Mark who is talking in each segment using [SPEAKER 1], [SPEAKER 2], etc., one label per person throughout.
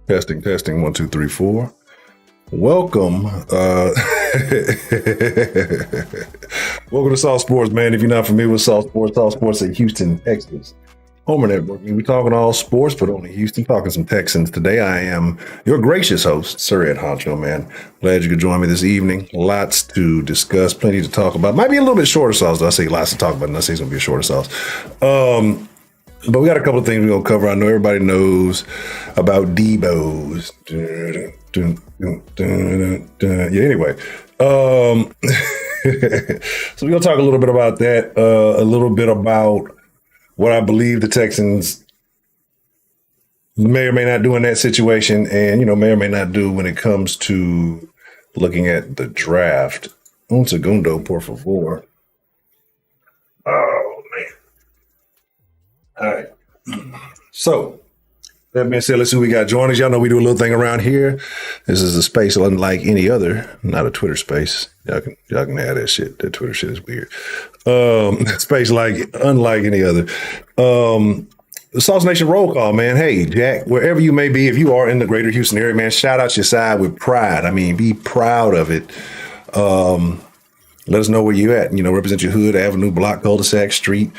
[SPEAKER 1] Testing, testing, 1, 2, 3, 4. Welcome. Welcome to South Sports, man. If you're not familiar with South Sports at Houston, Texas. Homer Network. We're talking all sports, but only Houston, talking some Texans. Today, I am your gracious host, Sir Ed Honcho, man. Glad you could join me this evening. Lots to discuss, plenty to talk about. Might be a little bit shorter sauce. I say lots to talk about, and I say it's going to be a shorter sauce. But we got a couple of things we're going to cover. I know everybody knows about Deebo's. Yeah, anyway. So we're going to talk a little bit about that, a little bit about what I believe the Texans may or may not do in that situation, and, you know, may or may not do when it comes to looking at the draft. Un segundo, por favor. Oh, man. All right. So, that being said, let's see who we got joining us. Y'all know we do a little thing around here. This is a space unlike any other, not a Twitter space. Y'all can have that shit. That Twitter shit is weird. Space unlike any other. The Sauce Nation roll call, man. Hey, Jack, wherever you may be, if you are in the greater Houston area, man, shout out your side with pride. I mean, be proud of it. Let us know where you at. You know, represent your hood, avenue, block, cul-de-sac, street,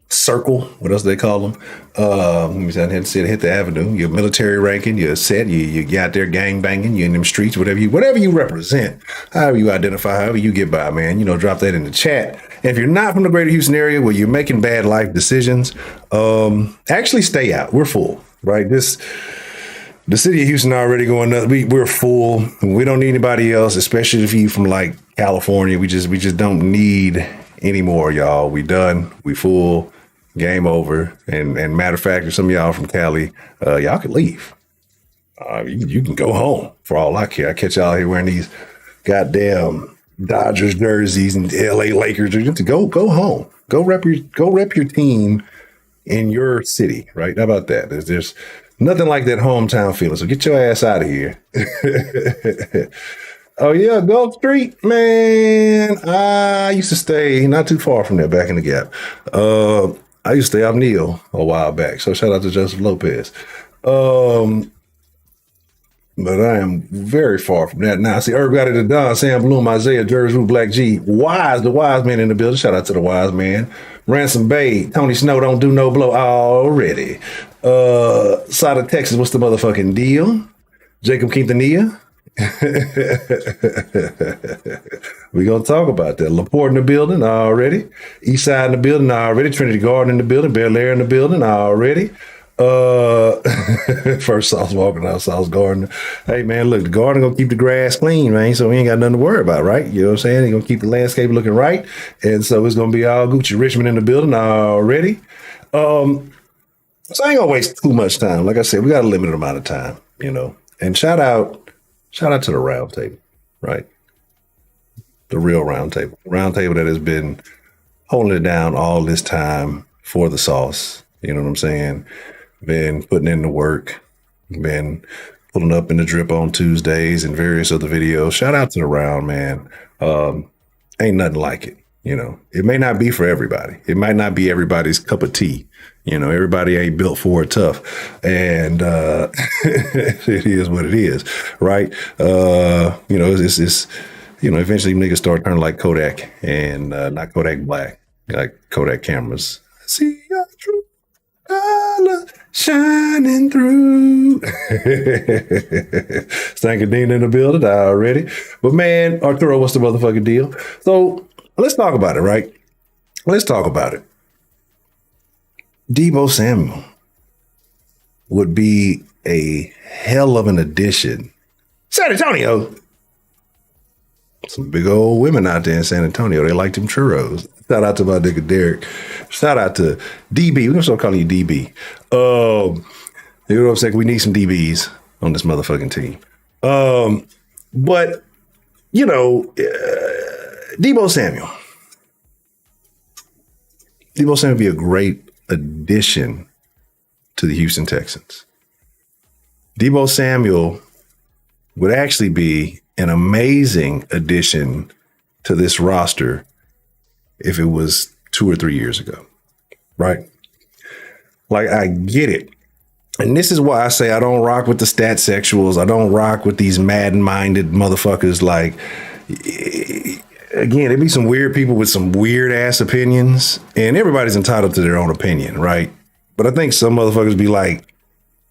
[SPEAKER 1] circle, what else do they call them? Let me hit the avenue. Your military ranking, you're set, you out there gang banging, you in them streets, whatever you represent, however you identify, however you get by, man, you know, drop that in the chat. And if you're not from the greater Houston area where you're making bad life decisions, actually stay out. We're full, right? The city of Houston already going nuts. We're full. We don't need anybody else, especially if you from like California. We just don't need any more, y'all. We done. We full. Game over. And matter of fact, if some of y'all from Cali, y'all could leave. You can go home for all I care. I catch y'all here wearing these goddamn Dodgers jerseys and LA Lakers. Just go home. Go rep your team in your city, right? How about that? There's nothing like that hometown feeling. So get your ass out of here. Oh yeah, Gulf Street, man. I used to stay not too far from there, back in the Gap. I used to stay out Neal a while back. So shout out to Joseph Lopez. But I am very far from that now. See, Herb got it to Don, Sam Bloom, Isaiah, Jersey, Black G, Wise, the Wise Man in the building. Shout out to the Wise Man. Ransom Bay, Tony Snow, don't do no blow already. Side of Texas, what's the motherfucking deal? Jacob Quintanilla. We gonna talk about that. LaPorte in the building already. Eastside in the building already. Trinity Garden in the building. Bel Air in the building already. First Sauce walking out Sauce Garden. Hey man, look, the garden gonna keep the grass clean, man. So we ain't got nothing to worry about, right? You know what I'm saying? They gonna keep the landscape looking right, and so it's gonna be all Gucci. Richmond in the building already. So I ain't gonna waste too much time. Like I said, we got a limited amount of time, you know. And shout out to the round table, right? The real round table that has been holding it down all this time for the sauce. You know what I'm saying? Been putting in the work, been pulling up in the drip on Tuesdays and various other videos. Shout out to the round, man. Ain't nothing like it. You know, it may not be for everybody. It might not be everybody's cup of tea. You know, everybody ain't built for it tough. And it is what it is, right? You know, it's you know, eventually niggas start turning like Kodak and not Kodak Black, like Kodak cameras. See your true color shining through. Stankadine in the building already. But man, Arturo, what's the motherfucking deal? So let's talk about it, right? Let's talk about it. Deebo Samuel would be a hell of an addition. San Antonio. Some big old women out there in San Antonio. They like them churros. Shout out to my nigga Derek. Shout out to DB. We're going to start calling you DB. You know what I'm saying? We need some DBs on this motherfucking team. But, you know, Deebo Samuel. Deebo Samuel would be a great addition to the Houston Texans. Deebo Samuel would actually be an amazing addition to this roster if it was 2 or 3 years ago, right? Like, I get it. And this is why I say I don't rock with the stat sexuals. I don't rock with these Madden-minded motherfuckers. Like, again, there be some weird people with some weird ass opinions, and everybody's entitled to their own opinion, right? But I think some motherfuckers be like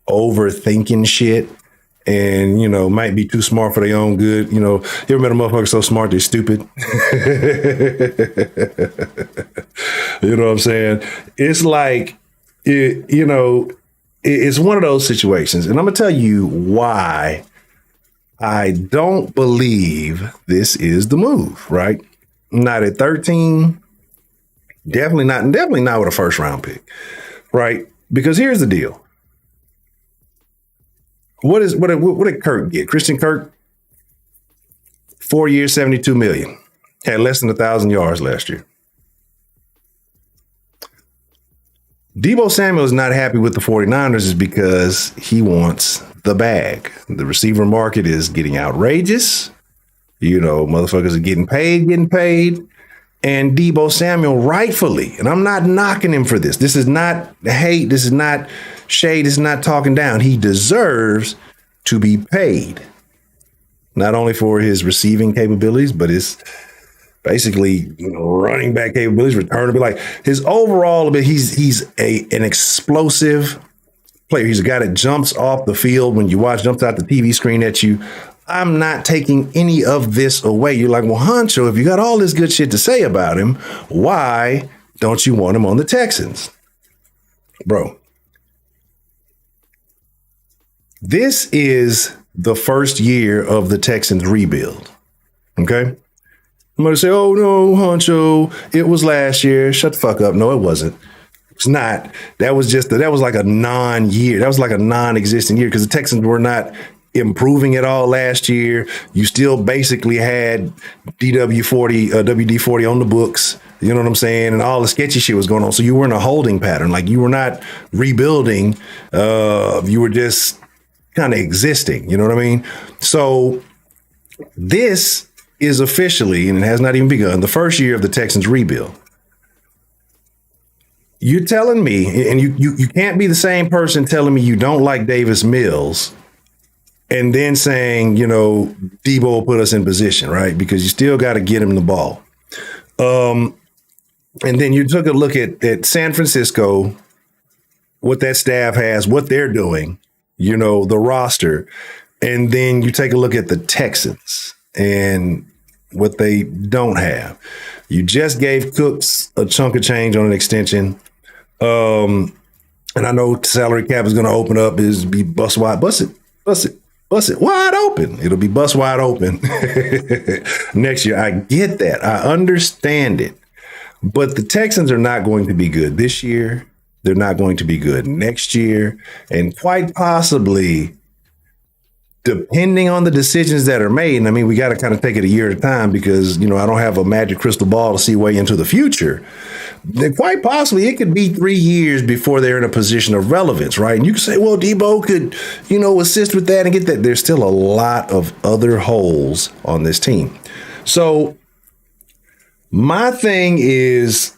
[SPEAKER 1] overthinking shit and, you know, might be too smart for their own good. You know, you ever met a motherfucker so smart they're stupid? You know what I'm saying? It's like, it's one of those situations. And I'm going to tell you why I don't believe this is the move, right? Not at 13. Definitely not with a first round pick, right? Because here's the deal. What did Kirk get? Christian Kirk, 4 years, $72 million. Had less than 1,000 yards last year. Deebo Samuel is not happy with the 49ers is because he wants the bag. The receiver market is getting outrageous. You know, motherfuckers are getting paid. And Deebo Samuel rightfully, and I'm not knocking him for this. This is not hate. This is not shade. This is not talking down. He deserves to be paid. Not only for his receiving capabilities, but his basically, you know, running back capabilities, return to be like his overall, he's an explosive player. He's a guy that jumps off the field when you watch, jumps out the TV screen at you. I'm not taking any of this away. You're like, well, Honcho, if you got all this good shit to say about him, why don't you want him on the Texans? Bro, this is the first year of the Texans rebuild. Okay? I'm going to say, oh, no, Honcho, it was last year. Shut the fuck up. No, it wasn't. It's not. That was like a non-year. That was like a non-existent year because the Texans were not improving at all last year. You still basically had WD-40 on the books. You know what I'm saying? And all the sketchy shit was going on. So you were in a holding pattern. Like you were not rebuilding. You were just kind of existing. You know what I mean? So this is officially, and it has not even begun, the first year of the Texans rebuild. You're telling me, and you can't be the same person telling me you don't like Davis Mills and then saying, Deebo will put us in position, right? Because you still got to get him the ball. And then you took a look at San Francisco, what that staff has, what they're doing, the roster. And then you take a look at the Texans and what they don't have. You just gave Cooks a chunk of change on an extension. And I know salary cap is going to open up, be bust it wide open. It'll be bust wide open next year. I get that. I understand it. But the Texans are not going to be good this year. They're not going to be good next year. And quite possibly, depending on the decisions that are made, and I mean, we got to kind of take it a year at a time because, I don't have a magic crystal ball to see way into the future. Then quite possibly it could be 3 years before they're in a position of relevance, right? And you can say, well, Deebo could, assist with that and get that. There's still a lot of other holes on this team. So my thing is,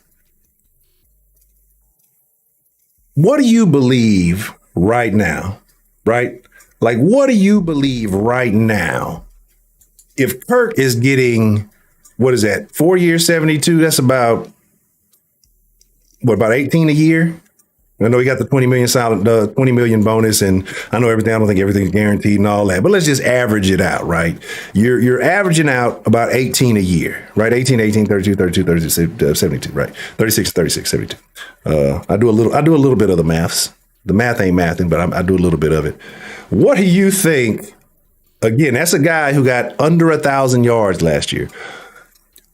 [SPEAKER 1] what do you believe right now, right? Like, what do you believe right now? If Kirk is getting, what is that, 4 years, 72, that's about 18 a year? I know he got the 20 million bonus, and I know everything. I don't think everything's guaranteed and all that, but let's just average it out, right? You're averaging out about 18 a year, right? 18, 32, 72, right? 36, 72. I do a little bit of the maths. The math ain't mathing, but I do a little bit of it. What do you think? Again, that's a guy who got under 1,000 yards last year.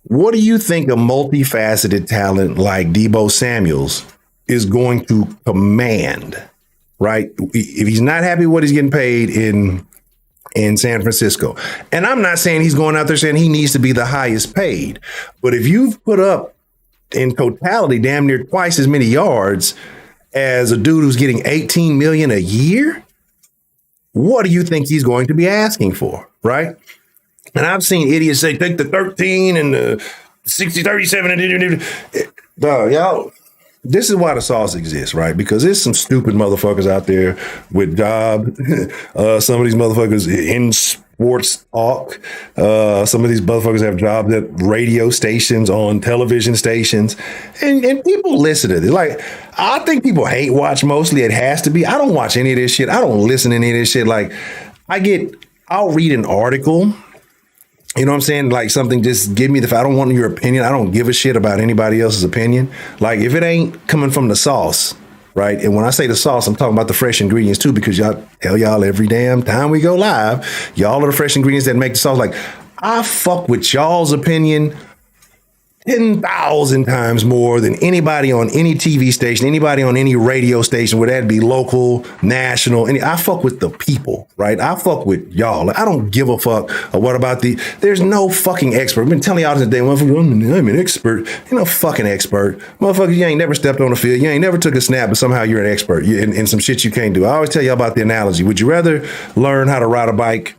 [SPEAKER 1] What do you think a multifaceted talent like Deebo Samuels is going to command, right? If he's not happy with what he's getting paid in San Francisco. And I'm not saying he's going out there saying he needs to be the highest paid. But if you've put up in totality damn near twice as many yards as a dude who's getting 18 million a year, what do you think he's going to be asking for, right? And I've seen idiots say, take the 13 and the 60, 37. And y'all, this is why the sauce exists, right? Because there's some stupid motherfuckers out there with jobs. Some of these motherfuckers in sports talk. Some of these motherfuckers have jobs at radio stations, on television stations. And people listen to this. Like, I think people hate watch mostly. It has to be. I don't watch any of this shit. I don't listen to any of this shit. Like, I'll read an article. You know what I'm saying? Like something, just give me I don't want your opinion. I don't give a shit about anybody else's opinion. Like if it ain't coming from the sauce, right? And when I say the sauce, I'm talking about the fresh ingredients too, because y'all tell y'all every damn time we go live, y'all are the fresh ingredients that make the sauce. Like I fuck with y'all's opinion 10,000 times more than anybody on any TV station, anybody on any radio station, whether that be local, national. I fuck with the people, right? I fuck with y'all. I don't give a fuck. What about there's no fucking expert. I've been telling y'all since day one, I'm an expert. You're no fucking expert. Motherfucker, you ain't never stepped on the field. You ain't never took a snap, but somehow you're an expert in some shit you can't do. I always tell you about the analogy. Would you rather learn how to ride a bike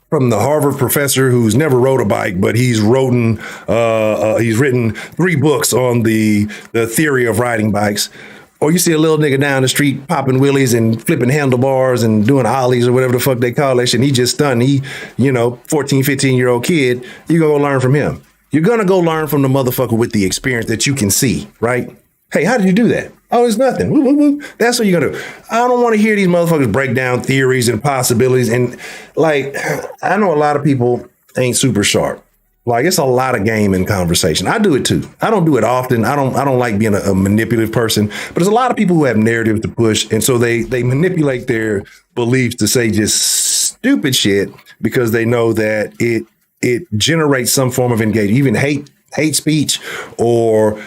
[SPEAKER 1] from the Harvard professor who's never rode a bike, but he's written 3 books on the theory of riding bikes? Or you see a little nigga down the street popping wheelies and flipping handlebars and doing ollies or whatever the fuck they call that shit, and he just stunned. 14, 15-year-old kid, you go learn from him. You're going to go learn from the motherfucker with the experience that you can see, right? Hey, how did you do that? Oh, it's nothing. Woo, woo, woo. That's what you're going to do. I don't want to hear these motherfuckers break down theories and possibilities. And like, I know a lot of people ain't super sharp. Like, it's a lot of game in conversation. I do it too. I don't do it often. I don't like being a manipulative person, but there's a lot of people who have narratives to push. And so they manipulate their beliefs to say just stupid shit because they know that it generates some form of engagement, even hate speech, or,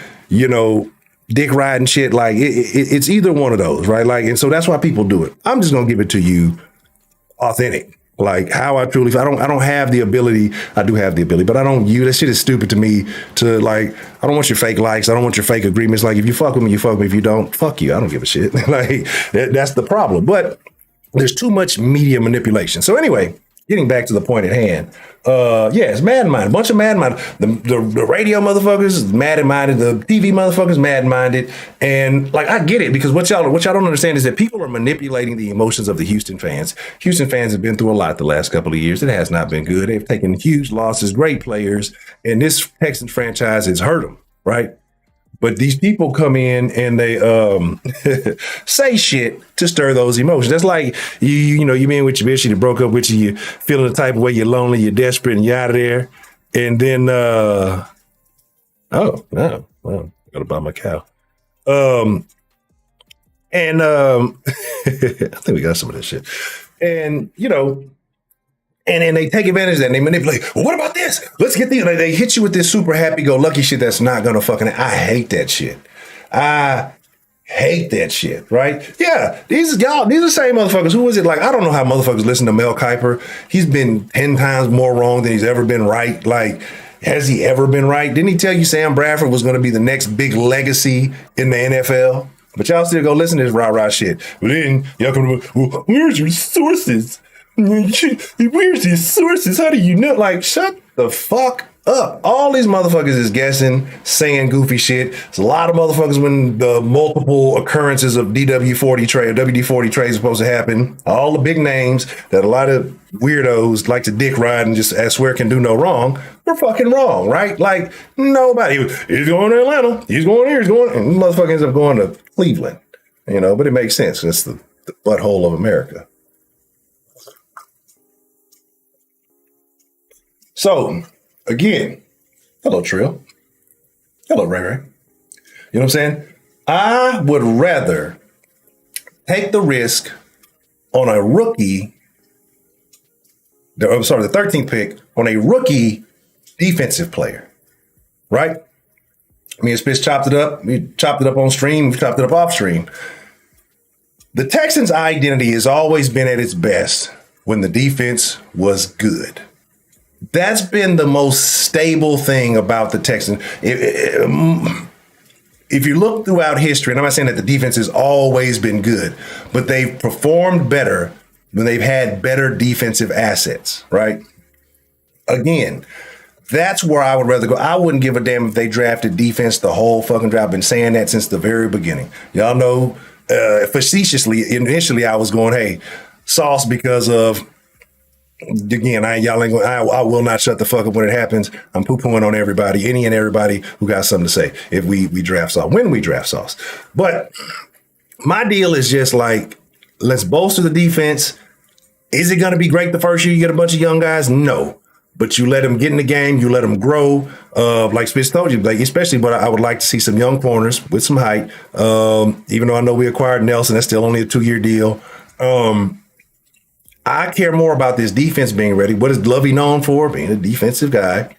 [SPEAKER 1] dick riding shit. Like it's either one of those, right? Like, and so that's why people do it. I'm just gonna give it to you authentic. Like how I truly feel. I don't have the ability. I do have the ability, but I don't use that shit is stupid to me to like, I don't want your fake likes. I don't want your fake agreements. Like if you fuck with me, you fuck with me. If you don't, fuck you. I don't give a shit. Like that's the problem. But there's too much media manipulation. So anyway, getting back to the point at hand. Yeah, it's mad-minded. A bunch of mad-minded. The radio motherfuckers mad-minded. The TV motherfuckers mad-minded. And like, I get it because what y'all don't understand is that people are manipulating the emotions of the Houston fans. Houston fans have been through a lot the last couple of years. It has not been good. They've taken huge losses, great players, and this Texans franchise has hurt them, right? But these people come in and they say shit to stir those emotions. That's like you been with your bitch, you broke up with you, you're feeling the type of way, you're lonely, you're desperate, and you're out of there. And then well, I gotta buy my cow. I think we got some of this shit. And and then they take advantage of that and they manipulate. Well, what about this? Let's get these. Like, they hit you with this super happy-go-lucky shit that's not gonna fucking. I hate that shit. I hate that shit, right? Yeah, these are the same motherfuckers. Who is it? Like, I don't know how motherfuckers listen to Mel Kiper. He's been 10 times more wrong than he's ever been right. Like, has he ever been right? Didn't he tell you Sam Bradford was gonna be the next big legacy in the NFL? But y'all still go listen to this rah-rah shit. But then y'all come to, well, where's your sources? Where's your sources? How do you know? Like, shut the fuck up. All these motherfuckers is guessing, saying goofy shit. There's a lot of motherfuckers when the multiple occurrences of DW40 trade, WD40 trades are supposed to happen. All the big names that a lot of weirdos like to dick ride and just I swear can do no wrong. We're fucking wrong, right? Like, nobody. He's going to Atlanta. He's going here. He's going. And the motherfucker ends up going to Cleveland. But it makes sense. It's the butthole of America. So, again, hello, Trill. Hello, Ray Ray. You know what I'm saying? I would rather take the risk on a rookie, the 13th pick, on a rookie defensive player, right? Me and Spitz chopped it up. We chopped it up on stream. We chopped it up off stream. The Texans' identity has always been at its best when the defense was good. That's been the most stable thing about the Texans. If you look throughout history, and I'm not saying that the defense has always been good, but they've performed better when they've had better defensive assets, right? Again, that's where I would rather go. I wouldn't give a damn if they drafted defense the whole fucking draft. I've been saying that since the very beginning. Y'all know, facetiously, initially I was going, hey, Sauce because of, again, I will not shut the fuck up when it happens. I'm poo-pooing on everybody, any and everybody who got something to say if we draft Sauce, when we draft Sauce. But my deal is just like, let's bolster the defense. Is it going to be great the first year you get a bunch of young guys? No. But you let them get in the game, you let them grow. Like Spitz told you, like especially, but I would like to see some young corners with some height. Even though I know we acquired Nelson, that's still only a 2-year deal. I care more about this defense being ready. What is Lovey known for? Being a defensive guy.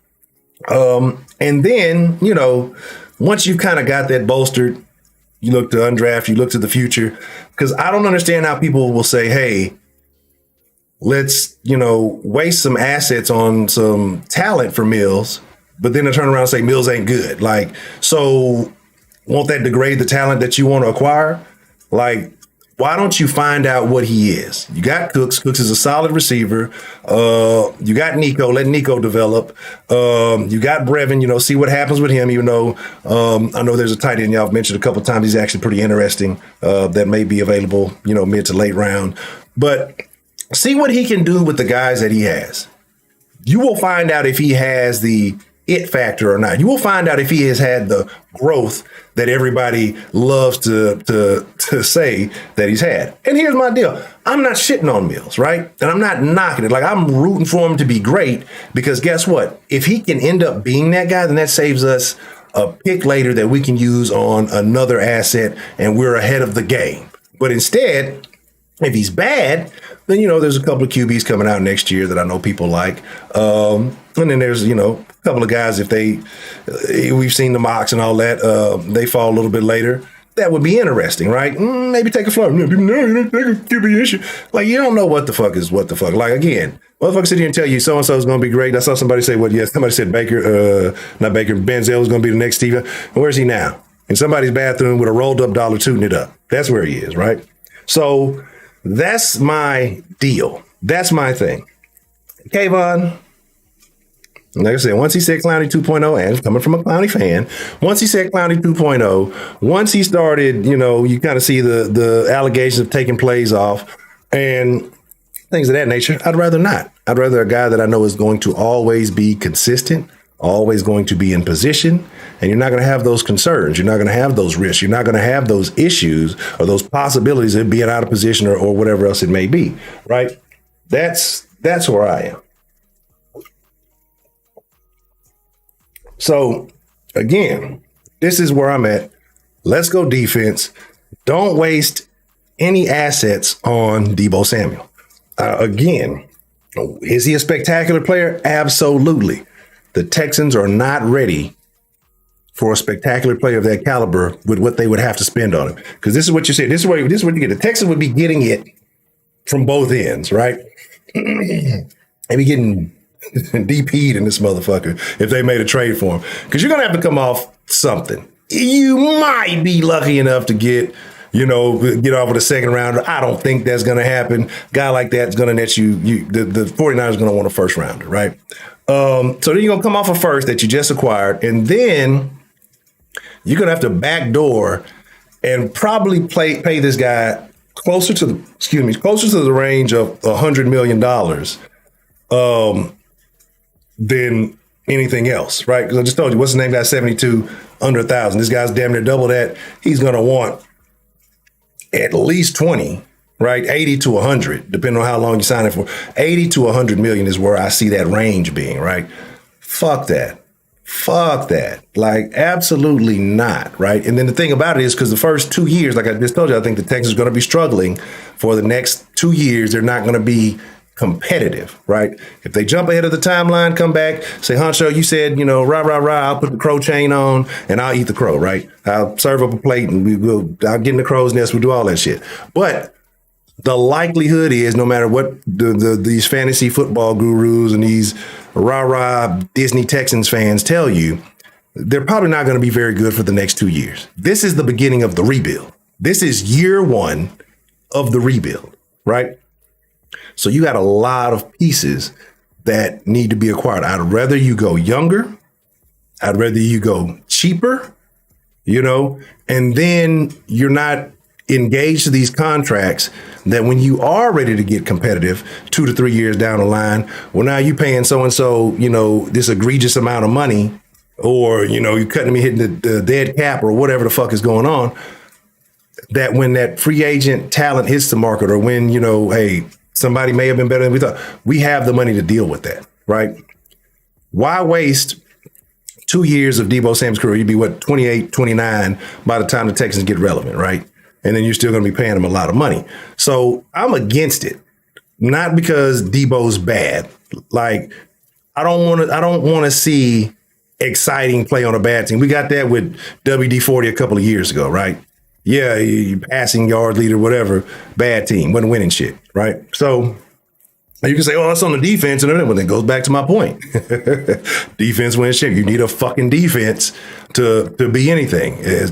[SPEAKER 1] And then, once you've kind of got that bolstered, you look to undraft, you look to the future. Because I don't understand how people will say, hey, let's, waste some assets on some talent for Mills, but then they turn around and say Mills ain't good. Like, so won't that degrade the talent that you want to acquire? Like, why don't you find out what he is? You got Cooks. Cooks is a solid receiver. You got Nico. Let Nico develop. You got Brevin. See what happens with him, even though I know there's a tight end y'all have mentioned a couple of times. He's actually pretty interesting that may be available, mid to late round. But see what he can do with the guys that he has. You will find out if he has the it factor or not. You will find out if he has had the growth that everybody loves to say that he's had. And here's my deal. I'm not shitting on Mills, right? And I'm not knocking it. Like, I'm rooting for him to be great because guess what? If he can end up being that guy, then that saves us a pick later that we can use on another asset and we're ahead of the game. But instead, if he's bad, Then, there's a couple of QBs coming out next year that I know people like. And then there's, a couple of guys, we've seen the mocks and all that, they fall a little bit later. That would be interesting, right? Maybe take a flyer. No, you don't take a QB issue. Like, you don't know what the fuck is what the fuck. Like, again, motherfuckers sit here and tell you so-and-so is going to be great. I saw somebody say, somebody said Benzel is going to be the next Steve. Where's he now? In somebody's bathroom with a rolled up dollar tooting it up. That's where he is, right? So that's my deal. That's my thing. Kayvon, like I said, once he said Clowney 2.0, and coming from a Clowney fan, once he said Clowney 2.0, once he started, you kind of see the allegations of taking plays off and things of that nature, I'd rather not. I'd rather a guy that I know is going to always be consistent, always going to be in position, and you're not going to have those concerns. You're not going to have those risks. You're not going to have those issues or those possibilities of being out of position or whatever else it may be, right? That's where I am. So, again, this is where I'm at. Let's go defense. Don't waste any assets on Deebo Samuel. Again, is he a spectacular player? Absolutely. The Texans are not ready for a spectacular player of that caliber with what they would have to spend on him. Because this is what you said. This is what you get. The Texans would be getting it from both ends, right? They'd be getting DP'd in this motherfucker if they made a trade for him. Because you're going to have to come off something. You might be lucky enough to get off with a second rounder. I don't think that's going to happen. Guy like that's going to net you the 49ers are going to want a first rounder, right? So then you're going to come off a first that you just acquired, and then you're going to have to backdoor and probably pay this guy closer to the range of $100 million than anything else, right? Because I just told you, what's his name? Got 72 under 1,000. This guy's damn near double that. He's going to want at least 20, right? 80 to 100, depending on how long you sign it for. 80 to 100 million is where I see that range being, right? Fuck that. Like, absolutely not, right? And then the thing about it is, because the first 2 years, like I just told you, I think the Texans are going to be struggling for the next 2 years. They're not going to be competitive, right? If they jump ahead of the timeline, come back, say, Honcho, you said, rah, rah, rah, I'll put the crow chain on and I'll eat the crow, right? I'll serve up a plate and I'll get in the crow's nest, we'll do all that shit. But the likelihood is, no matter what these fantasy football gurus and these rah, rah Disney Texans fans tell you, they're probably not going to be very good for the next 2 years. This is the beginning of the rebuild. This is year one of the rebuild, right? So you got a lot of pieces that need to be acquired. I'd rather you go younger. I'd rather you go cheaper, and then you're not engaged to these contracts that when you are ready to get competitive 2 to 3 years down the line, well, now you paying so-and-so, this egregious amount of money, or, you're cutting me hitting the dead cap or whatever the fuck is going on, that when that free agent talent hits the market, or when, hey, somebody may have been better than we thought, we have the money to deal with that, right? Why waste 2 years of Deebo Samuel's career? You'd be, 28, 29 by the time the Texans get relevant, right? And then you're still going to be paying them a lot of money. So I'm against it, not because Deebo's bad. Like, I don't want to see exciting play on a bad team. We got that with WD-40 a couple of years ago, right? Yeah, you passing yard leader, whatever, bad team, wasn't winning shit, right? So you can say, oh, that's on the defense, and then it goes back to my point. Defense wins shit. You need a fucking defense to be anything. As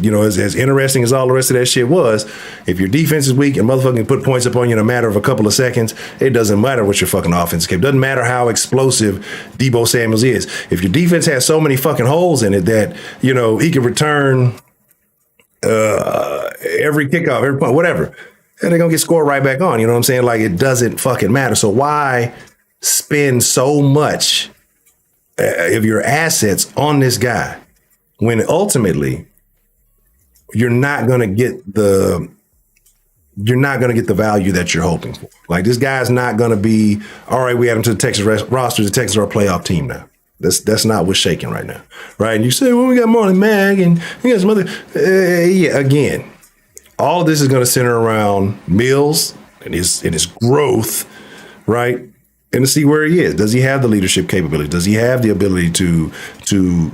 [SPEAKER 1] interesting as all the rest of that shit was, if your defense is weak and motherfucking put points up on you in a matter of a couple of seconds, it doesn't matter what your fucking offense can. It doesn't matter how explosive Deebo Samuels is. If your defense has so many fucking holes in it that, he can return every kickoff, every point, whatever, and they're going to get scored right back on. You know what I'm saying? Like, it doesn't fucking matter. So why spend so much of your assets on this guy when ultimately you're not going to get the value that you're hoping for? Like, this guy's not going to be, all right, we add him to the Texas roster. The Texans are a playoff team now. That's not what's shaking right now, right? And you say, well, we got Marlon Mack and we got some other. Again, all of this is going to center around Mills and his growth, right? And to see where he is. Does he have the leadership capability? Does he have the ability to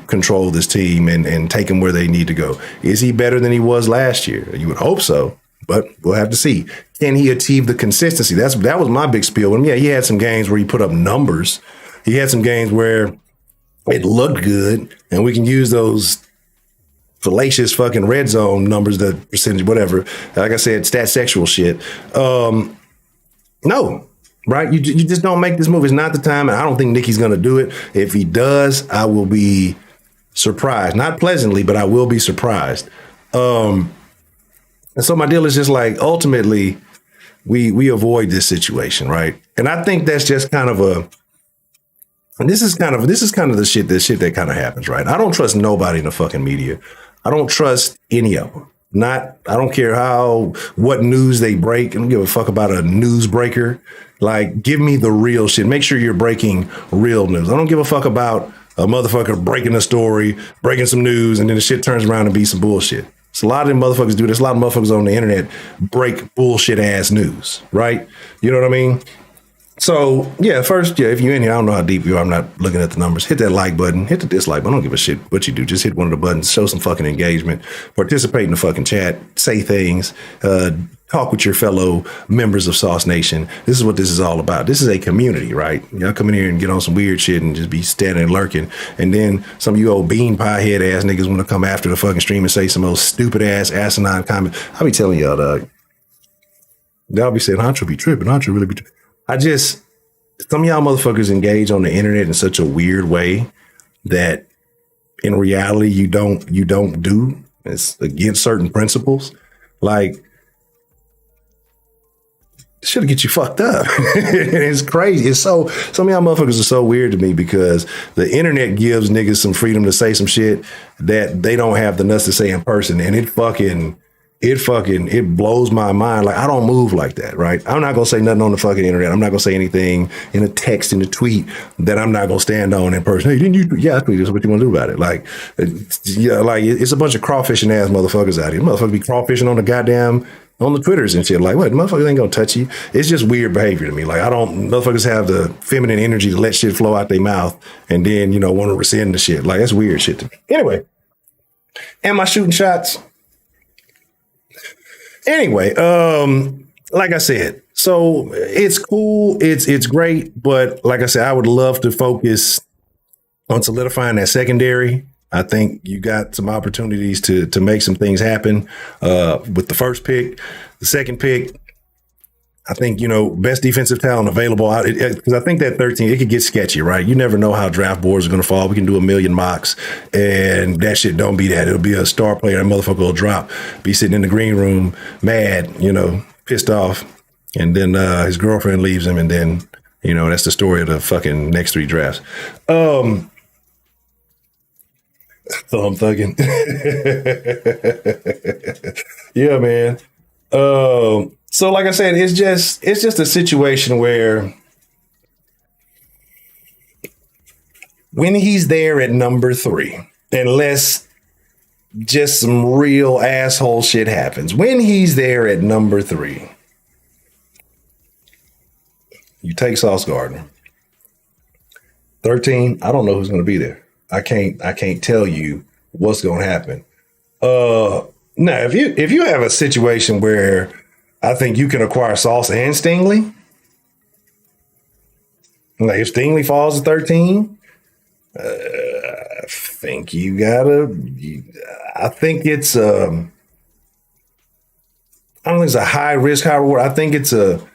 [SPEAKER 1] control this team and take them where they need to go? Is he better than he was last year? You would hope so, but we'll have to see. Can he achieve the consistency? That was my big spiel. And yeah, he had some games where he put up numbers. He had some games where it looked good, and we can use those fallacious fucking red zone numbers, the percentage, whatever. Like I said, stat sexual shit. No. Right? You just don't make this move. It's not the time, and I don't think Nicky's going to do it. If he does, I will be surprised. Not pleasantly, but I will be surprised. And so my deal is just like, ultimately, we avoid this situation, right? And I think that's just kind of this is kind of the shit that kind of happens, right? I don't trust nobody in the fucking media. I don't trust any of them. I don't care what news they break. I don't give a fuck about a newsbreaker. Like, give me the real shit. Make sure you're breaking real news. I don't give a fuck about a motherfucker breaking a story, breaking some news, and then the shit turns around and be some bullshit. So a lot of them motherfuckers do this. A lot of motherfuckers on the internet break bullshit ass news, right? You know what I mean? So, yeah, first, if you're in here, I don't know how deep you are. I'm not looking at the numbers. Hit that like button. Hit the dislike button. I don't give a shit what you do. Just hit one of the buttons. Show some fucking engagement. Participate in the fucking chat. Say things. Talk with your fellow members of Sauce Nation. This is what this is all about. This is a community, right? Y'all come in here and get on some weird shit and just be standing and lurking. And then some of you old bean pie head ass niggas want to come after the fucking stream and say some old stupid ass asinine comment. I'll be telling y'all, dog. Y'all be saying, Honcho be tripping. Honcho really be tripping. Some of y'all motherfuckers engage on the internet in such a weird way that in reality you don't do. It's against certain principles. Like, should get you fucked up. It's crazy. It's so, some of y'all motherfuckers are so weird to me because the internet gives niggas some freedom to say some shit that they don't have the nuts to say in person. And it blows my mind. Like, I don't move like that, right? I'm not going to say nothing on the fucking internet. I'm not going to say anything in a text, in a tweet that I'm not going to stand on in person. Hey, didn't you? Yeah, I tweeted. So what you want to do about it? Like, it's a bunch of crawfishing ass motherfuckers out here. Motherfuckers be crawfishing on the Twitters and shit. Like, what? Motherfuckers ain't going to touch you. It's just weird behavior to me. Like, motherfuckers have the feminine energy to let shit flow out their mouth and then, want to rescind the shit. Like, that's weird shit to me. Anyway, am I shooting shots? Anyway, like I said, so it's cool. It's great. But like I said, I would love to focus on solidifying that secondary. I think you got some opportunities to make some things happen with the first pick. The second pick, I think, best defensive talent available. Because I think that 13, it could get sketchy, right? You never know how draft boards are going to fall. We can do a million mocks, and that shit don't be that. It'll be a star player, that motherfucker will drop, be sitting in the green room, mad, pissed off, and then his girlfriend leaves him, and then, that's the story of the fucking next three drafts. So I'm thugging. Yeah, man. So like I said, it's just a situation where when he's there at number 3, unless just some real asshole shit happens, when he's there at number 3, you take Sauce Gardner. 13, I don't know who's going to be there. I can't tell you what's going to happen. Now, if you have a situation where I think you can acquire Sauce and Stingley, like if Stingley falls to 13, I think you gotta. I think it's I don't think it's a high risk, high reward. I think it's a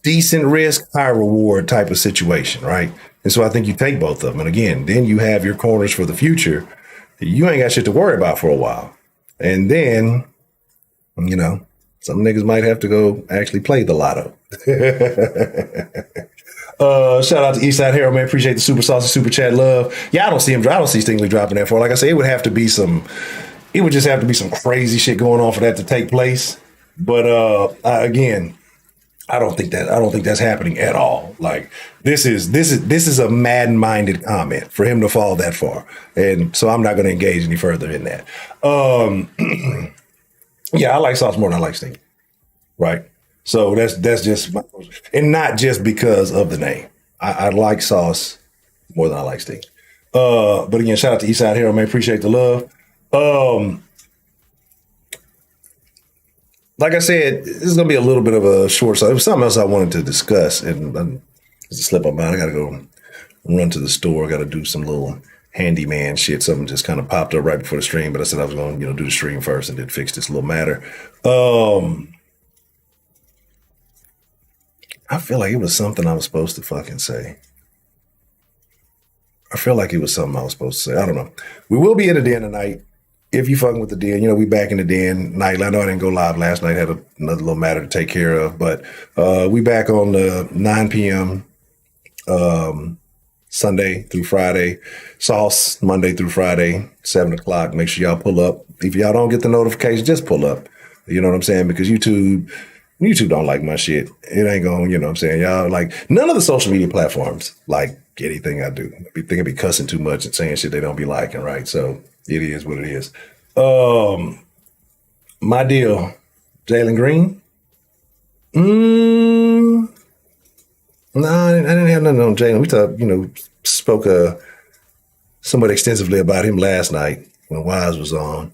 [SPEAKER 1] decent risk, high reward type of situation, right? And so I think you take both of them. And again, then you have your corners for the future. You ain't got shit to worry about for a while. And then, some niggas might have to go actually play the lotto. Shout out to Eastside Hero, man. Appreciate the super saucy super chat love. Yeah, I don't see Stingley dropping that far. Like I said, it would just have to be some crazy shit going on for that to take place. But again, I don't think that's happening at all. Like this is a Madden-minded comment for him to fall that far, and so I'm not going to engage any further in that. Yeah, I like Sauce more than I like Sting, right? So that's just my, and not just because of the name. I like sauce more than I like steak. But again, shout out to Eastside Hero, man. Appreciate the love. Um, like I said, this is gonna be a little bit of a short. So it was something else I wanted to discuss, and it's a slip of mine. I gotta go run to the store. I gotta do some little handyman shit. Something just kind of popped up right before the stream, but I said I was gonna, do the stream first and then fix this little matter. I feel like it was something I was supposed to fucking say. I feel like it was something I was supposed to say. I don't know. We will be in the den tonight. If you fucking with the den, we back in the den nightly. I know I didn't go live last night. Had another little matter to take care of, but we back on the 9 p.m. Sunday through Friday. Sauce Monday through Friday, 7 o'clock. Make sure y'all pull up. If y'all don't get the notification, just pull up. You know what I'm saying? Because YouTube don't like my shit. It ain't going, you know what I'm saying? Y'all like none of the social media platforms like anything I do. I think I be cussing too much and saying shit they don't be liking, right? So it is what it is. My deal, Jalen Green. No, I didn't have nothing on Jalen. We talked, spoke somewhat extensively about him last night when Wise was on.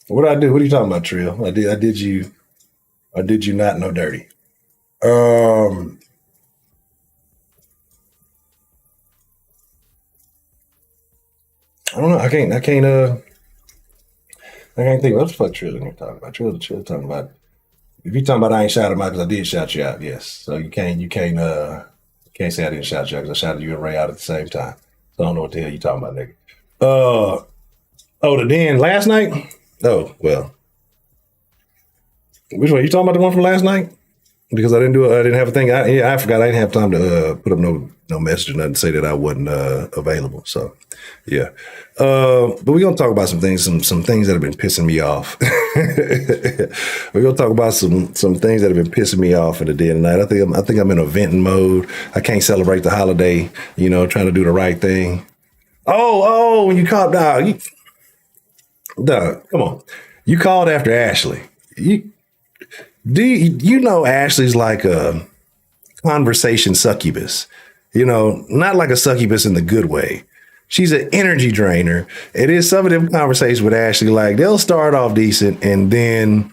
[SPEAKER 1] What did I do? What are you talking about, Trill? I did you not know dirty? I don't know. I can't think what the fuck Trill in talking about. Trill talking about, if you're talking about I ain't shout him out because I did shout you out, yes. So you can't say I didn't shout you out because I shouted you and Ray out at the same time. So I don't know what the hell you talking about, nigga. The den last night? Oh, well. Which one? You talking about the one from last night? Because I didn't have a thing. I forgot I didn't have time to put up no message or nothing to say that I wasn't available. So, yeah. But we're going to talk about some things that have been pissing me off. We're going to talk about some things that have been pissing me off in the day and night. I think I'm in a venting mode. I can't celebrate the holiday, trying to do the right thing. Oh, when you called, dog, come on. You called after Ashley. You know Ashley's like a conversation succubus, not like a succubus in the good way. She's an energy drainer. It is some of them conversations with Ashley, like they'll start off decent and then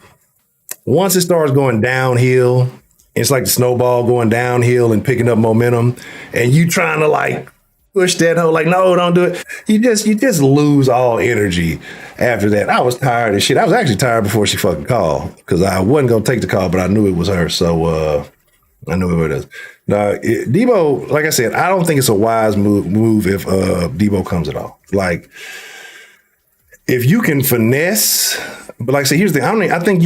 [SPEAKER 1] once it starts going downhill, it's like the snowball going downhill and picking up momentum and you trying to like push that hoe, like, no, don't do it. You just lose all energy after that. I was tired of shit. I was actually tired before she fucking called because I wasn't going to take the call, but I knew it was her. So I knew who it is. Now, Deebo, like I said, I don't think it's a wise move if Deebo comes at all. Like, if you can finesse, but like I said, here's the thing. I think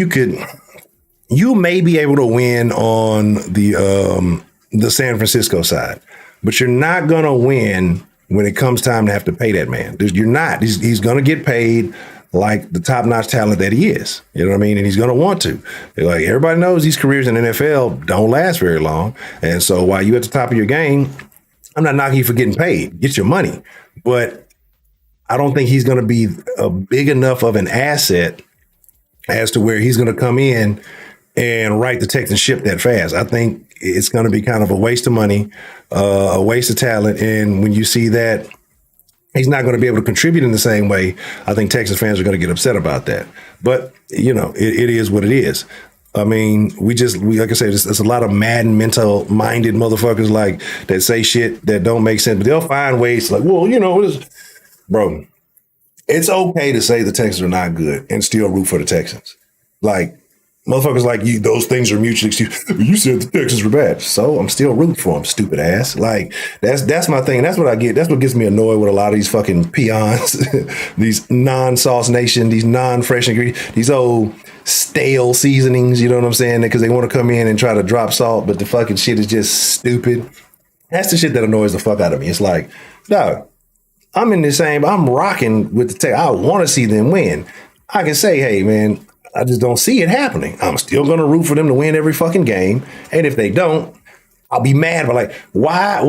[SPEAKER 1] you may be able to win on the San Francisco side. But you're not going to win when it comes time to have to pay that man. You're not. He's going to get paid like the top-notch talent that he is. You know what I mean? And he's going to want to. Like everybody knows these careers in the NFL don't last very long. And so while you're at the top of your game, I'm not knocking you for getting paid. Get your money. But I don't think he's going to be a big enough of an asset as to where he's going to come in and right the Texans ship that fast. I think it's going to be kind of a waste of money, a waste of talent. And when you see that he's not going to be able to contribute in the same way, I think Texas fans are going to get upset about that. But, it is what it is. I mean, we like I said, there's a lot of minded motherfuckers like that say shit that don't make sense, but they'll find ways to like, well, bro, it's okay to say the Texans are not good and still root for the Texans. Like, motherfuckers like you, those things are mutually exclusive. You said the Texans were bad, so I'm still rooting for them, stupid ass. Like that's my thing. That's what I get. That's what gets me annoyed with a lot of these fucking peons, these non-sauce nation, these non-fresh ingredients, these old stale seasonings. You know what I'm saying? Because they want to come in and try to drop salt, but the fucking shit is just stupid. That's the shit that annoys the fuck out of me. It's like, dog, I'm rocking with the Tech. I want to see them win. I can say, hey, man, I just don't see it happening. I'm still going to root for them to win every fucking game. And if they don't, I'll be mad. But like, why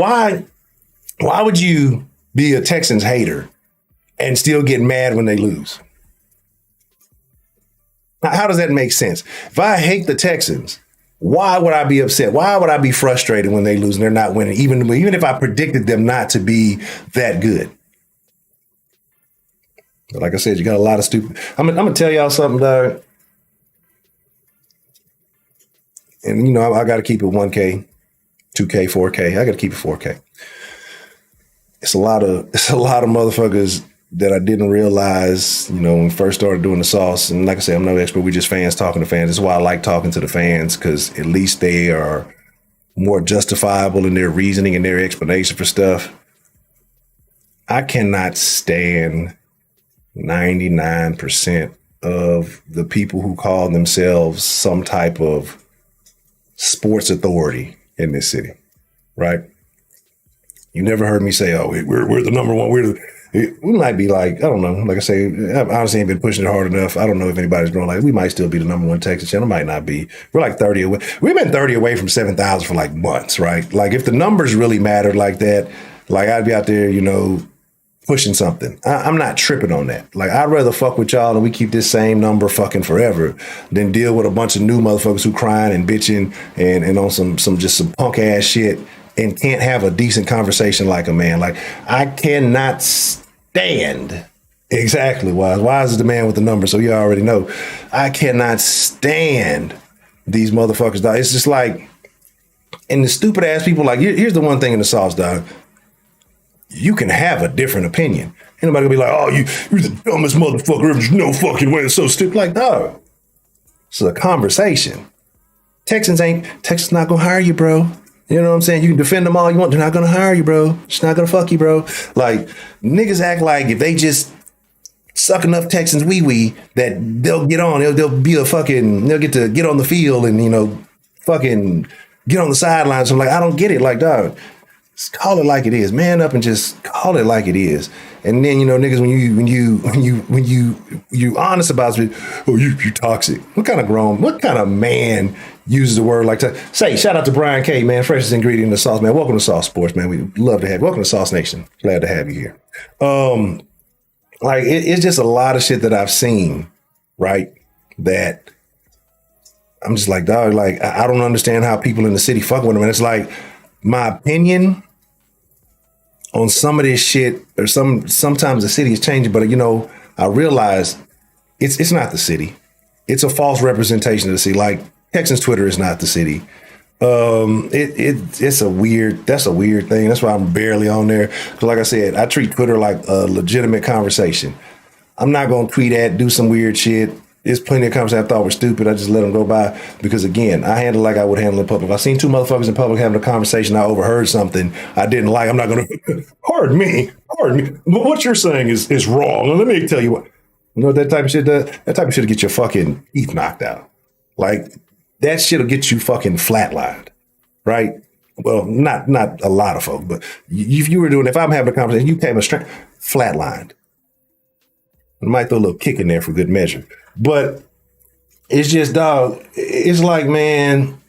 [SPEAKER 1] would you be a Texans hater and still get mad when they lose? How does that make sense? If I hate the Texans, why would I be upset? Why would I be frustrated when they lose and they're not winning, even if I predicted them not to be that good? But like I said, you got a lot of stupid. I'm gonna tell y'all something, dog. And I got to keep it 1K, 2K, 4K. I got to keep it 4K. It's a lot of motherfuckers that I didn't realize, when we first started doing the sauce. And like I said, I'm no expert. We just fans talking to fans. That's why I like talking to the fans, because at least they are more justifiable in their reasoning and their explanation for stuff. I cannot stand 99% of the people who call themselves some type of sports authority in this city, right? You never heard me say, "Oh, we're the number one." We might be like, I don't know. Like I say, I honestly ain't been pushing it hard enough. I don't know if anybody's growing like we might still be the number one Texas channel. Might not be. We're like 30 away. We've been 30 away from 7,000 for like months, right? Like if the numbers really mattered like that, like I'd be out there, pushing something. I'm not tripping on that. Like I'd rather fuck with y'all and we keep this same number fucking forever than deal with a bunch of new motherfuckers who crying and bitching and on some punk ass shit and can't have a decent conversation like a man. Like I cannot stand exactly Wise is the man with the number, so you already know. I cannot stand these motherfuckers, dog. It's just like, and the stupid ass people, like here's the one thing in the sauce, dog. You can have a different opinion. Anybody gonna be like, "Oh, you're the dumbest motherfucker ever. There's no fucking way. It's so stupid." Like, no. It's a conversation. Texans not gonna hire you, bro. You know what I'm saying? You can defend them all you want. They're not gonna hire you, bro. It's not gonna fuck you, bro. Like, niggas act like if they just suck enough Texans wee that they'll get on. They'll be they'll get to get on the field and, fucking get on the sidelines. I'm like, I don't get it. Like, dog. Just call it like it is. Man up and just call it like it is. And then, niggas, when you honest about it, "Oh, you toxic." What kind of man uses the word like that? Say, shout out to Brian K, man, freshest ingredient in the sauce, man. Welcome to Sauce Sports, man. We love to have you. Welcome to Sauce Nation. Glad to have you here. It's just a lot of shit that I've seen, right? That I'm just like, dog, like, I don't understand how people in the city fuck with them. And it's like, my opinion on some of this shit, or sometimes the city is changing, but I realize it's not the city. It's a false representation of the city. Like Texans Twitter is not the city. That's a weird thing. That's why I'm barely on there. Because like I said, I treat Twitter like a legitimate conversation. I'm not gonna tweet do some weird shit. There's plenty of conversations I thought were stupid. I just let them go by because, again, I handle it like I would handle in public. If I seen two motherfuckers in public having a conversation, I overheard something I didn't like, I'm not going to, pardon me. What you're saying is wrong. And let me tell you what. You know what that type of shit does? That type of shit will get your fucking teeth knocked out. Like, that shit will get you fucking flatlined, right? Well, not a lot of folks, but if I'm having a conversation, you came flatlined. I might throw a little kick in there for good measure. But it's just, dog, it's like, man,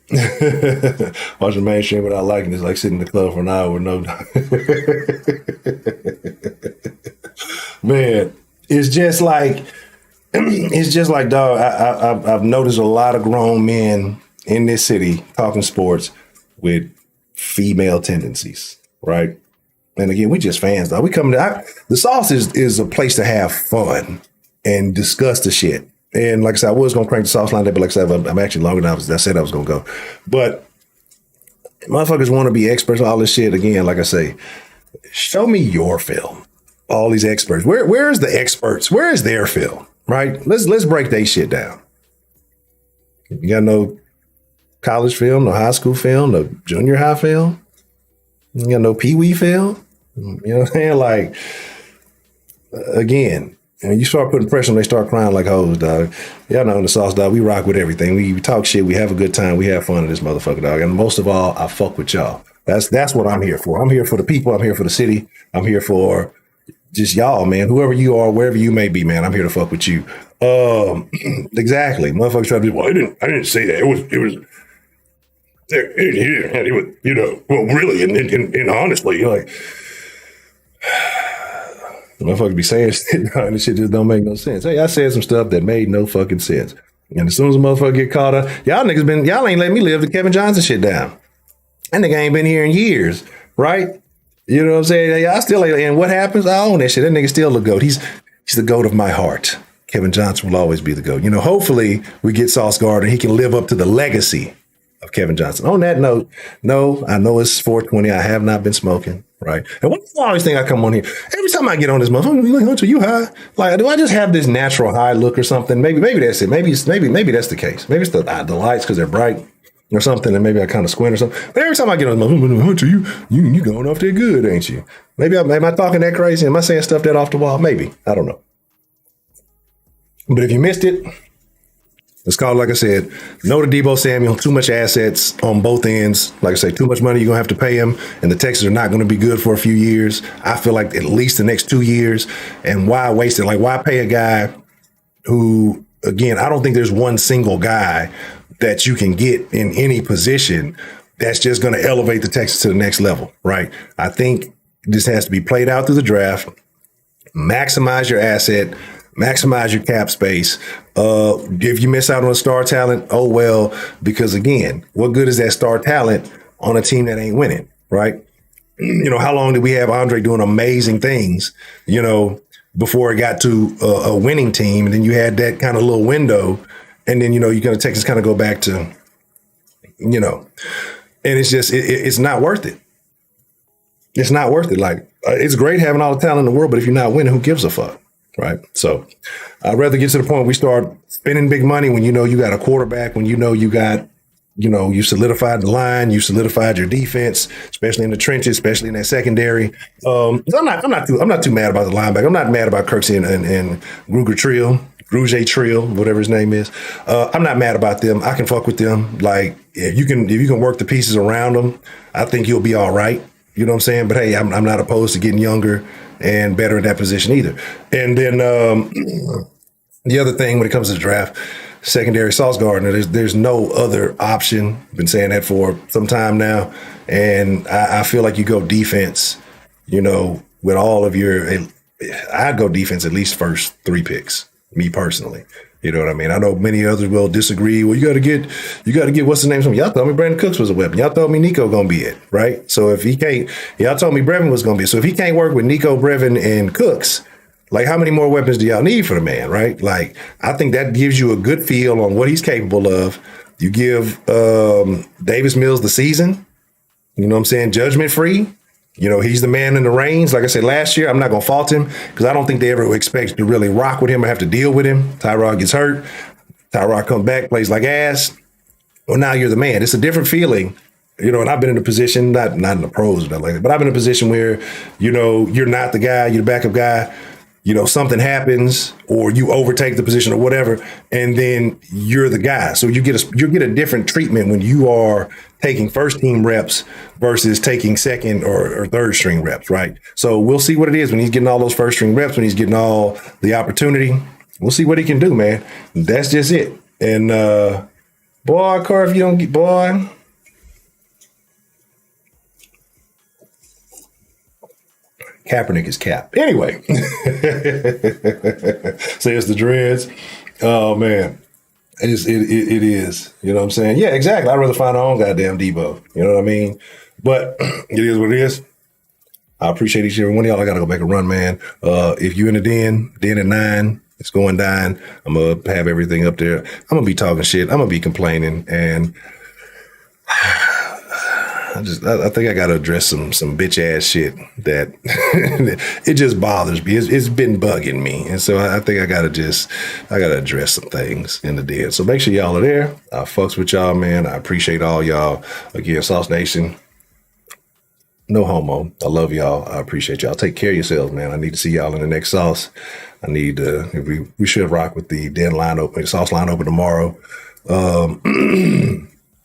[SPEAKER 1] watching mainstream without liking is like sitting in the club for an hour with no. Man, it's just like, dog, I've noticed a lot of grown men in this city talking sports with female tendencies, right? And again, we just fans, though. We come to the sauce is a place to have fun and discuss the shit. And like I said, I was gonna crank the sauce line there, but like I said, I'm actually longer than I said I was gonna go. But motherfuckers want to be experts on all this shit. Again, like I say, show me your film. All these experts. Where's the experts? Where is their film? Right? Let's break their shit down. You got no college film, no high school film, no junior high film. You got no pee-wee film. You know what I'm saying? Like, again, you start putting pressure on them, they start crying like hoes, dog. Y'all know in the sauce, dog, we rock with everything. We talk shit, we have a good time, we have fun in this motherfucker, dog. And most of all, I fuck with y'all. That's what I'm here for. I'm here for the people, I'm here for the city, I'm here for just y'all, man. Whoever you are, wherever you may be, man, I'm here to fuck with you. Exactly. Motherfuckers try to be, well, I didn't say that. It was well, really, and honestly, you're like, motherfuckers be saying shit, and this shit just don't make no sense. Hey, I said some stuff that made no fucking sense. And as soon as a motherfucker get caught up, y'all ain't letting me live the Kevin Johnson shit down. That nigga ain't been here in years, right? You know what I'm saying? Y'all still ain't, and what happens? I own that shit. That nigga still the GOAT. He's the GOAT of my heart. Kevin Johnson will always be the GOAT. You know, hopefully we get Sauce Gardner. He can live up to the legacy of Kevin Johnson. On that note, no, I know it's 420. I have not been smoking, right? And one always thing I come on here, every time I get on this motherfucker, like, Honcho, you high? Like, do I just have this natural high look or something? Maybe that's it. Maybe that's the case. Maybe it's the lights because they're bright or something, and maybe I kind of squint or something. But every time I get on this motherfucker, Honcho, you going off there good, ain't you? Am I talking that crazy? Am I saying stuff that off the wall? Maybe. I don't know. But if you missed it, it's called, like I said, no to Deebo Samuel, too much assets on both ends. Like I say, too much money you're going to have to pay him, and the Texans are not going to be good for a few years. I feel like at least the next 2 years. And why waste it? Like, why pay a guy who, again, I don't think there's one single guy that you can get in any position that's just going to elevate the Texans to the next level, right? I think this has to be played out through the draft, maximize your asset, maximize your cap space. If you miss out on a star talent, oh well, because again, what good is that star talent on a team that ain't winning, right? You know, how long did we have Andre doing amazing things, you know, before it got to a winning team? And then you had that kind of little window, and then, you know, you're going to Texas kind of go back to, you know, and it's just, it's not worth it. It's not worth it. Like, it's great having all the talent in the world, but if you're not winning, who gives a fuck? Right. So I'd rather get to the point where we start spending big money when you know you got a quarterback, when you know you got, you know, you solidified the line, you solidified your defense, especially in the trenches, especially in that secondary. I'm not too mad about the linebacker. I'm not mad about Kirksey and Grugier Trill, whatever his name is. I'm not mad about them. I can fuck with them. Like, if you can work the pieces around them, I think you'll be all right. You know what I'm saying? But hey, I'm not opposed to getting younger and better in that position either. And then the other thing when it comes to the draft, secondary Sauce Gardner, there's no other option. Been saying that for some time now. And I feel like you go defense, you know, with all of I'd go defense at least first 3 picks, me personally. You know what I mean? I know many others will disagree. Well, you got to get what's the name? Y'all told me Brandon Cooks was a weapon. Y'all told me Nico going to be it, right? So if he can't, y'all told me Brevin was going to be it. So if he can't work with Nico, Brevin, and Cooks, like, how many more weapons do y'all need for the man, right? Like, I think that gives you a good feel on what he's capable of. You give Davis Mills the season, you know what I'm saying, judgment free. You know, he's the man in the reins. Like I said, last year, I'm not going to fault him because I don't think they ever expect to really rock with him or have to deal with him. Tyrod gets hurt. Tyrod comes back, plays like ass. Well, now you're the man. It's a different feeling, you know, and I've been in a position, not in the pros or nothing like that, but I've been in a position where, you know, you're not the guy, you're the backup guy. You know, something happens or you overtake the position or whatever, and then you're the guy. So you get a different treatment when you are taking first team reps versus taking second or third string reps, right? So we'll see what it is when he's getting all those first string reps, when he's getting all the opportunity. We'll see what he can do, man. That's just it. And boy, Carr, if you don't get, boy. Kaepernick is Cap. Anyway. So it's the dreads. Oh, man. It is. You know what I'm saying? Yeah, exactly. I'd rather find our own goddamn Deebo. You know what I mean? But it is what it is. I appreciate each and every one of y'all. I got to go back and run, man. If you're in the den at 9, it's going down. I'm going to have everything up there. I'm going to be talking shit. I'm going to be complaining. And I think I got to address some bitch ass shit that it just bothers me. It's been bugging me. And so I think I got to address some things in the den. So make sure y'all are there. I fucks with y'all, man. I appreciate all y'all. Again, Sauce Nation, no homo. I love y'all. I appreciate y'all. Take care of yourselves, man. I need to see y'all in the next sauce. I need we should rock with the den line open, sauce line open tomorrow.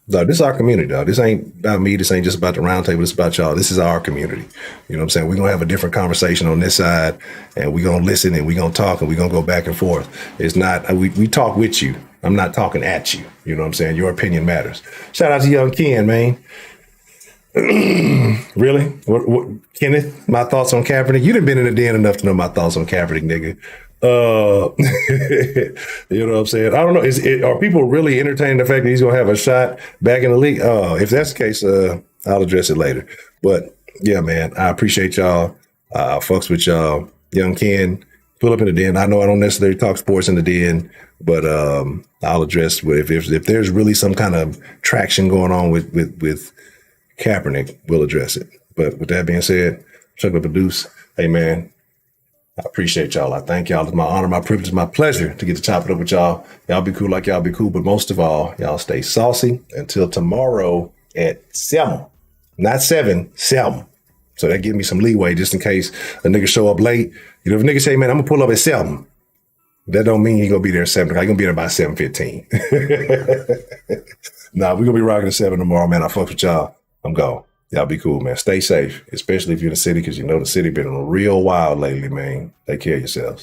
[SPEAKER 1] No, this is our community, dog. This ain't about me. This ain't just about the round table. It's about y'all. This is our community. You know what I'm saying? We're going to have a different conversation on this side, and we're going to listen, and we're going to talk, and we're going to go back and forth. It's not, we talk with you. I'm not talking at you. You know what I'm saying? Your opinion matters. Shout out to Young Ken, man. Really? What, Kenneth, my thoughts on Kaepernick? You done been in the den enough to know my thoughts on Kaepernick, nigga. You know what I'm saying? I don't know. Are people really entertaining the fact that he's going to have a shot back in the league? If that's the case, I'll address it later. But yeah, man, I appreciate y'all. Fucks with y'all. Young Ken, pull up in the den. I know I don't necessarily talk sports in the den, but I'll address if there's really some kind of traction going on with Kaepernick, we'll address it. But with that being said, Chuck up a deuce. Hey, man, I appreciate y'all. I thank y'all. It's my honor, my privilege, my pleasure to get to chop it up with y'all. Y'all be cool like y'all be cool. But most of all, y'all stay saucy until tomorrow at 7. Not 7, 7. So that gives me some leeway just in case a nigga show up late. You know, if a nigga say, man, I'm going to pull up at 7. That don't mean you're going to be there at 7 o'clock. You're going to be there by 7:15. Nah, we're going to be rocking at 7 tomorrow, man. I fuck with y'all. I'm gone. Y'all be cool, man. Stay safe, especially if you're in the city, because you know the city been real wild lately, man. Take care of yourselves.